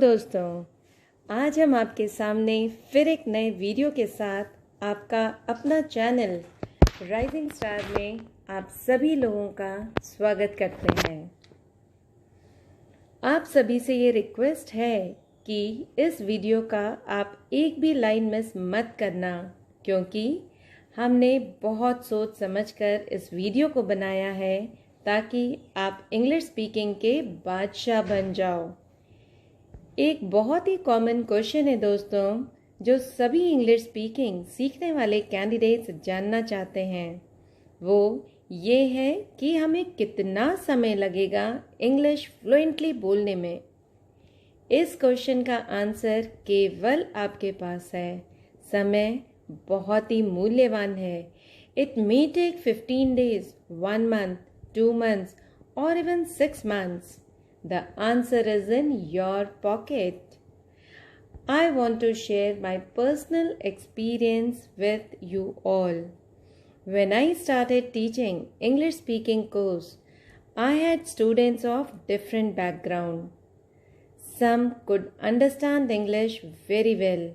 दोस्तों, आज हम आपके सामने फिर एक नए वीडियो के साथ आपका अपना चैनल राइजिंग स्टार में आप सभी लोगों का स्वागत करते हैं। आप सभी से ये रिक्वेस्ट है कि इस वीडियो का आप एक भी लाइन मिस मत करना, क्योंकि हमने बहुत सोच समझकर इस वीडियो को बनाया है ताकि आप इंग्लिश स्पीकिंग के बादशाह बन जाओ। एक बहुत ही कॉमन क्वेश्चन है दोस्तों, जो सभी इंग्लिश स्पीकिंग सीखने वाले कैंडिडेट्स जानना चाहते हैं। वो ये है कि हमें कितना समय लगेगा इंग्लिश फ्लुएंटली बोलने में। इस क्वेश्चन का आंसर केवल आपके पास है। समय बहुत ही मूल्यवान है। It may take 15 days, 1 month, 2 months or even 6 months. The answer is in your pocket. I want to share my personal experience with you all. When I started teaching English speaking course, I had students of different background. Some could understand English very well,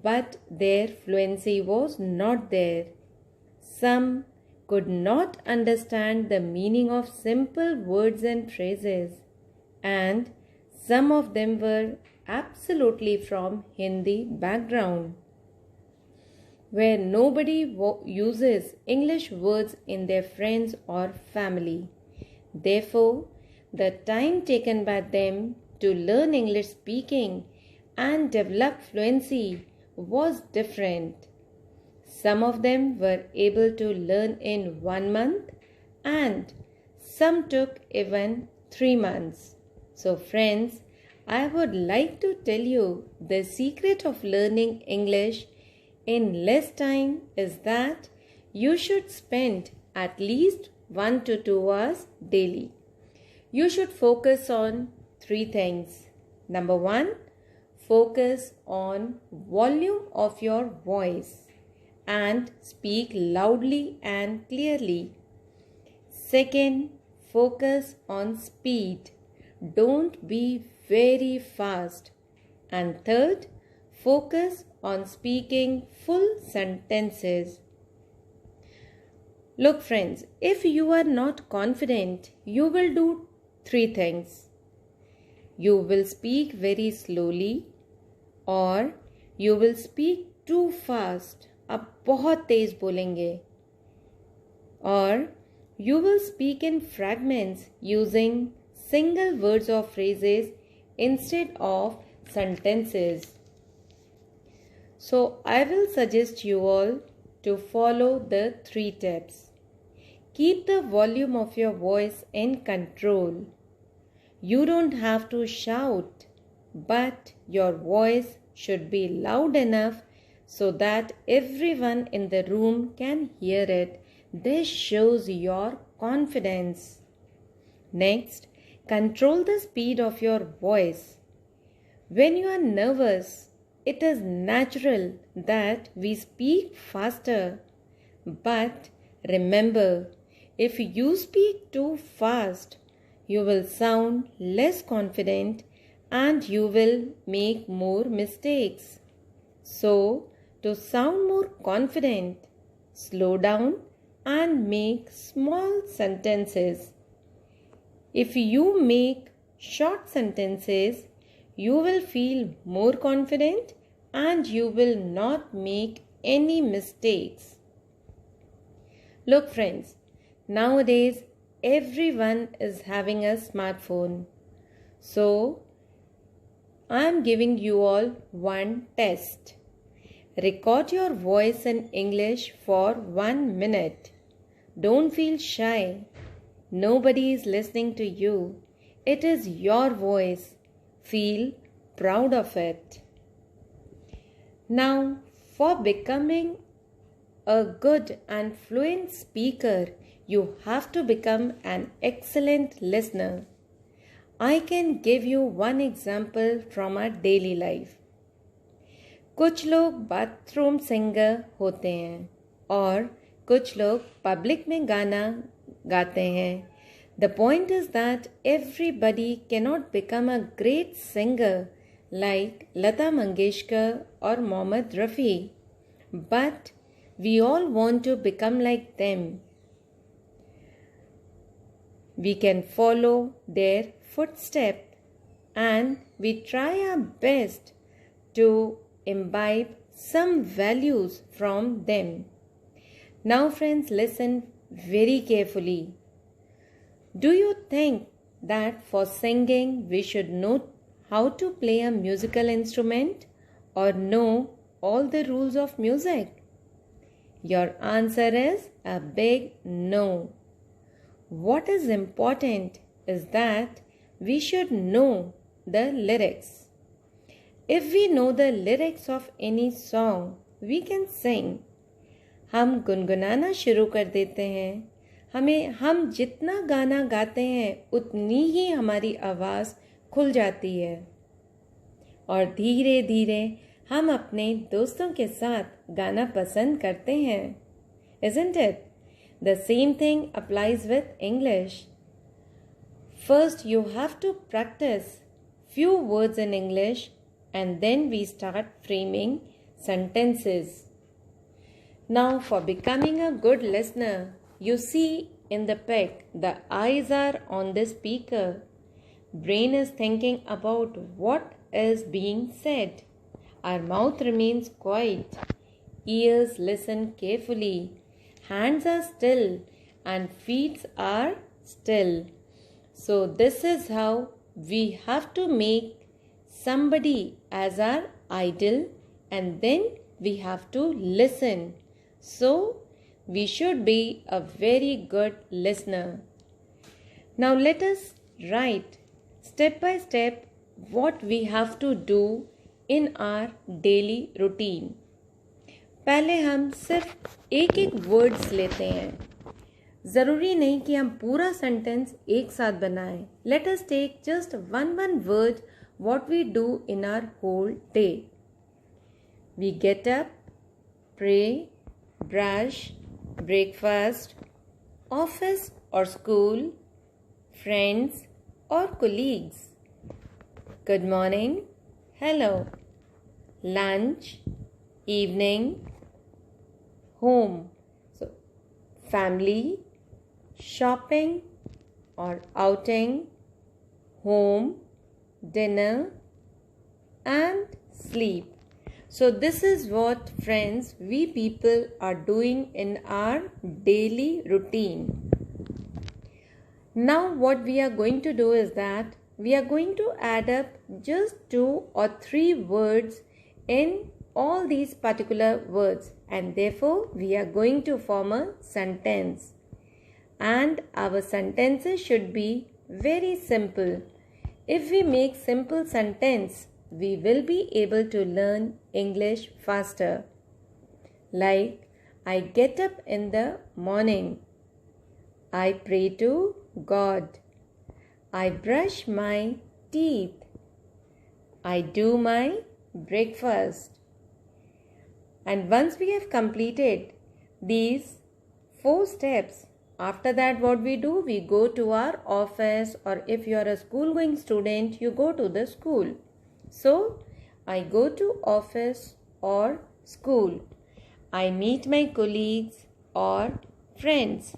but their fluency was not there. Some could not understand the meaning of simple words and phrases. And some of them were absolutely from Hindi background, where nobody uses English words in their friends or family. Therefore, the time taken by them to learn English speaking and develop fluency was different. Some of them were able to learn in 1 month, and some took even 3 months. So friends, I would like to tell you the secret of learning English in less time is that you should spend at least 1 to 2 hours daily. You should focus on 3 things. Number 1, focus on volume of your voice and speak loudly and clearly. Second, focus on speed. Don't be very fast. And third, focus on speaking full sentences. Look friends, if you are not confident, you will do 3 things. You will speak very slowly, or you will speak too fast. आप बहुत तेज बोलेंगे. Or you will speak in fragments using single words or phrases instead of sentences. So I will suggest you all to follow the 3 tips. Keep the volume of your voice in control. You don't have to shout, but your voice should be loud enough so that everyone in the room can hear it. This shows your confidence. Next, control the speed of your voice. When you are nervous, it is natural that we speak faster. But remember, if you speak too fast, you will sound less confident and you will make more mistakes. So, to sound more confident, slow down and make small sentences. If you make short sentences, you will feel more confident and you will not make any mistakes. Look friends, nowadays everyone is having a smartphone. So, I am giving you all one test. Record your voice in English for 1 minute. Don't feel shy. Nobody is listening to you. It is your voice. Feel proud of it. Now, for becoming a good and fluent speaker, you have to become an excellent listener. I can give you one example from our daily life. कुछ लोग bathroom singer होते हैं और कुछ लोग public में गाना गाते हैं. The point is that everybody cannot become a great singer like Lata Mangeshkar or Mohammad Rafi, but we all want to become like them. We can follow their footsteps and we try our best to imbibe some values from them. Now friends, listen very carefully. Do you think that for singing we should know how to play a musical instrument or know all the rules of music? Your answer is a big no. What is important is that we should know the lyrics. If we know the lyrics of any song, we can sing. हम गुनगुनाना शुरू कर देते हैं। हम जितना गाना गाते हैं उतनी ही हमारी आवाज़ खुल जाती है और धीरे धीरे हम अपने दोस्तों के साथ गाना पसंद करते हैं। Isn't it? The same thing applies with English. First, you have to practice few words in English and then we start framing sentences. Now, for becoming a good listener, you see in the pic, the eyes are on the speaker. Brain is thinking about what is being said. Our mouth remains quiet. Ears listen carefully. Hands are still and feet are still. So this is how we have to make somebody as our idol and then we have to listen. So we should be a very good listener. Now let us write step by step what we have to do in our daily routine. पहले हम सिर्फ एक एक words लेते हैं। ज़रूरी नहीं कि हम पूरा सेंटेंस एक साथ बनाएं। Let us take just one word what we do in our whole day. We get up, pray, brush, breakfast, office or school, friends or colleagues. Good morning, hello, lunch, evening, home. So family, shopping or outing, home, dinner and sleep. So this is what, friends, we people are doing in our daily routine. Now what we are going to do is that we are going to add up just 2 or 3 words in all these particular words and therefore we are going to form a sentence. And our sentences should be very simple. If we make simple sentence, we will be able to learn English faster. Like, I get up in the morning. I pray to God. I brush my teeth. I do my breakfast. And once we have completed these 4 steps, after that what we do? We go to our office, or if you are a school going student, you go to the school. So, I go to office or school. I meet my colleagues or friends.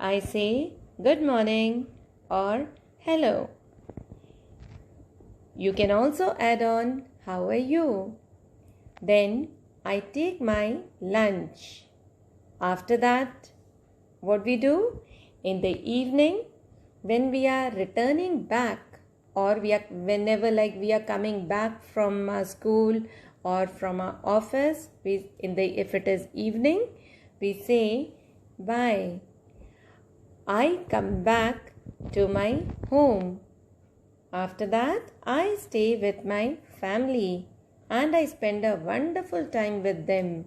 I say good morning or hello. You can also add on how are you? Then I take my lunch. After that, what we do? In the evening, when we are returning back, or whenever we are coming back from school or from our office, if it is evening, we say bye. I come back to my home. After that, I stay with my family and I spend a wonderful time with them.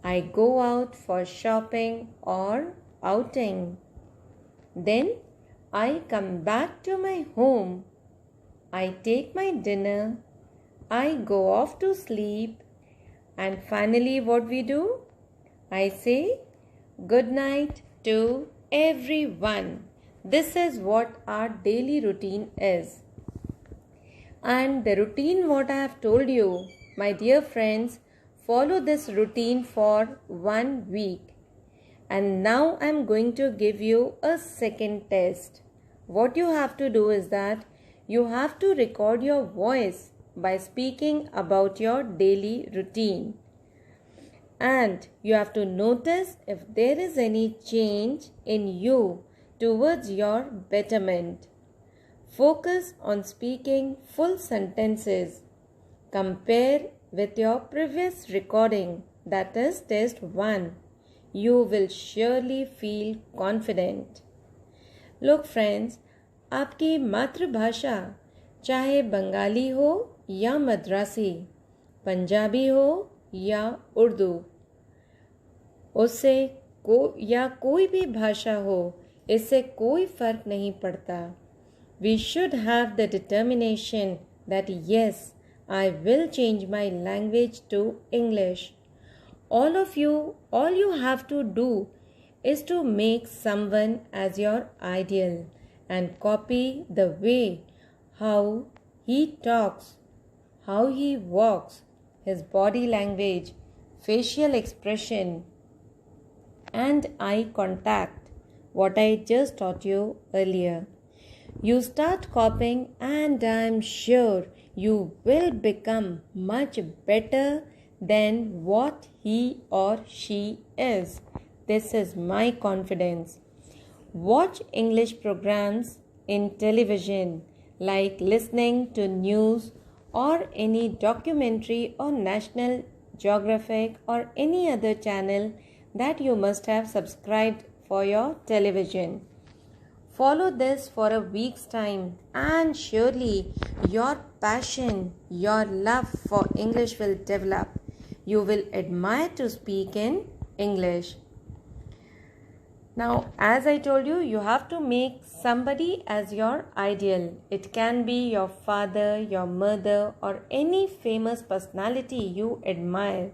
I go out for shopping or outing. Then I come back to my home. I take my dinner. I go off to sleep. And finally what we do? I say good night to everyone. This is what our daily routine is. And the routine what I have told you, my dear friends, follow this routine for 1 week. And now I am going to give you a second test. What you have to do is that you have to record your voice by speaking about your daily routine. And you have to notice if there is any change in you towards your betterment. Focus on speaking full sentences. Compare with your previous recording, that is test 1. You will surely feel confident. Look friends, आपकी मातृभाषा चाहे बंगाली हो या मद्रासी, पंजाबी हो या उर्दू, उससे कोई भी भाषा हो, इससे कोई फर्क नहीं पड़ता. We should have the determination that yes, I will change my language to English. All you have to do is to make someone as your ideal and copy the way how he talks, how he walks, his body language, facial expression, and eye contact, what I just taught you earlier. You start copying and I am sure you will become much better than what he or she is. This is my confidence. Watch English programs in television, like listening to news or any documentary on National Geographic or any other channel that you must have subscribed for your television. Follow this for a week's time and surely your passion, your love for English will develop. You will admire to speak in English. Now, as I told you, you have to make somebody as your ideal. It can be your father, your mother, or any famous personality you admire.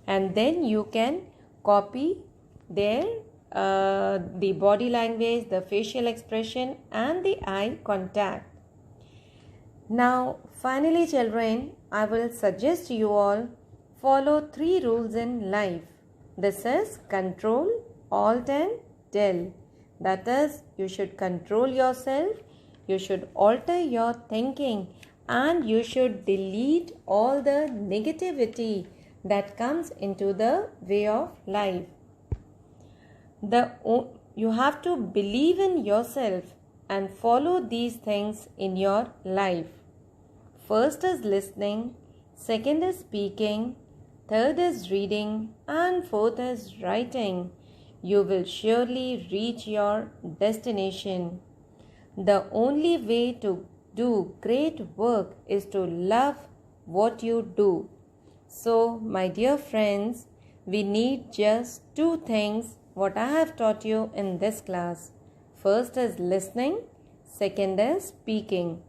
And then you can copy their the body language, the facial expression, and the eye contact. Now, finally, children, I will suggest you all follow 3 rules in life. This is control, alt, and del. That is, you should control yourself, you should alter your thinking, and you should delete all the negativity that comes into the way of life. You have to believe in yourself and follow these things in your life. First is listening, second is speaking, third is reading, and fourth is writing. You will surely reach your destination. The only way to do great work is to love what you do. So, my dear friends, we need just 2 things what I have taught you in this class. First is listening, second is speaking.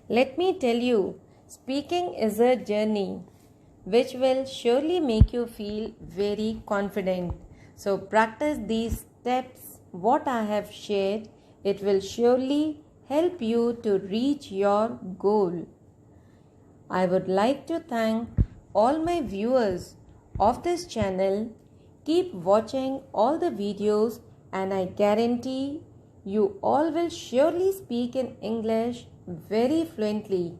Let me tell you, speaking is a journey which will surely make you feel very confident. So practice these steps what I have shared. It will surely help you to reach your goal. I would like to thank all my viewers of this channel. Keep watching all the videos and I guarantee you all will surely speak in English very fluently.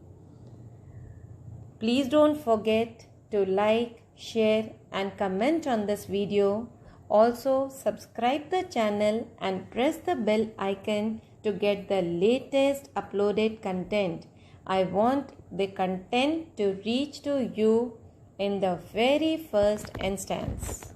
Please don't forget to like, share and comment on this video. Also subscribe the channel and press the bell icon to get the latest uploaded content. I want the content to reach to you in the very first instance.